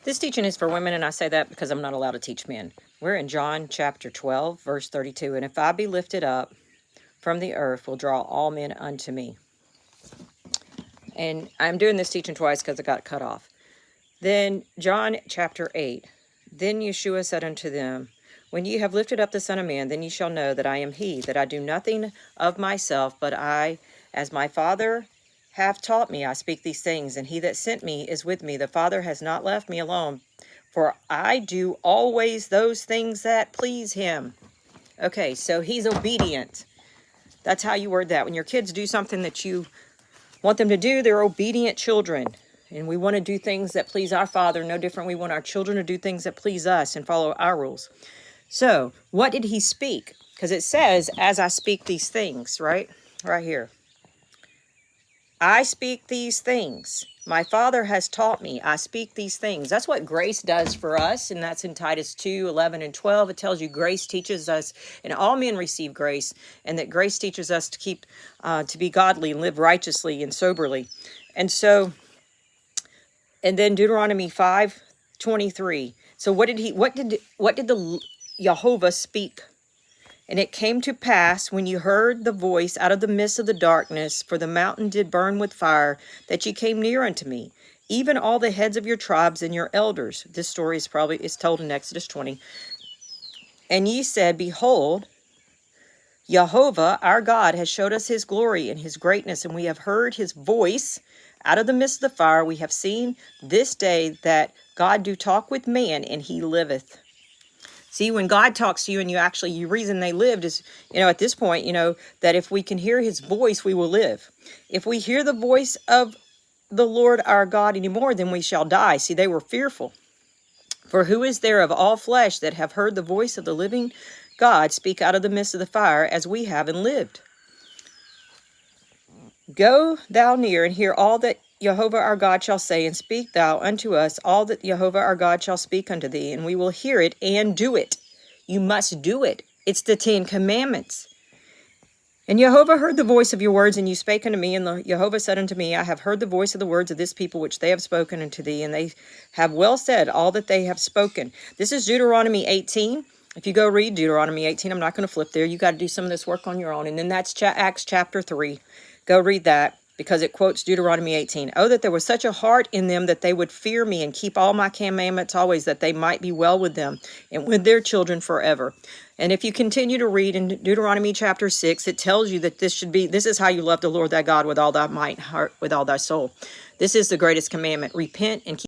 This teaching is for women, and I say that because I'm not allowed to teach men. We're in John chapter 12, verse 32. And if I be lifted up from the earth, will draw all men unto me. And I'm doing this teaching twice because I got cut off. Then John chapter 8. Then Yeshua said unto them, When ye have lifted up the Son of Man, then ye shall know that I am he, that I do nothing of myself, but I, as my Father hath taught me, I speak these things, and he that sent me is with me. The Father has not left me alone, for I do always those things that please him. Okay, so he's obedient. That's how you word that. When your kids do something that you want them to do, they're obedient children. And we want to do things that please our Father. No different, we want our children to do things that please us and follow our rules. So, what did he speak? Because it says, as I speak these things, right? Right here. I speak these things. My Father has taught me. I speak these things. That's what grace does for us, and that's in Titus 2, 11 and 12. It tells you grace teaches us, and all men receive grace, and that grace teaches us to keep, to be godly and live righteously and soberly. And so, and then Deuteronomy 5:23. So what did the Jehovah speak? And it came to pass, when you heard the voice out of the midst of the darkness, for the mountain did burn with fire, that ye came near unto me, even all the heads of your tribes and your elders. This story is told in Exodus 20. And ye said, Behold, Jehovah our God has showed us his glory and his greatness, and we have heard his voice out of the midst of the fire. We have seen this day that God do talk with man, and he liveth. See, when God talks to you and you reason they lived is, at this point, that if we can hear his voice, we will live. If we hear the voice of the Lord our God anymore, then we shall die. See, they were fearful. For who is there of all flesh that have heard the voice of the living God speak out of the midst of the fire, as we have and lived? Go thou near and hear all that Jehovah our God shall say, and speak thou unto us all that Jehovah our God shall speak unto thee, and we will hear it and do it. You must do it. It's the 10 Commandments. And Jehovah heard the voice of your words, and you spake unto me, and Jehovah said unto me, I have heard the voice of the words of this people which they have spoken unto thee, and they have well said all that they have spoken. This is Deuteronomy 18. If you go read Deuteronomy 18, I'm not going to flip there. You got to do some of this work on your own. And then that's Acts chapter 3. Go read that, because it quotes Deuteronomy 18. Oh, that there was such a heart in them that they would fear me and keep all my commandments always, that they might be well with them and with their children forever. And if you continue to read in Deuteronomy chapter 6, it tells you that this is how you love the Lord thy God with all thy might, heart, with all thy soul. This is the greatest commandment. Repent and keep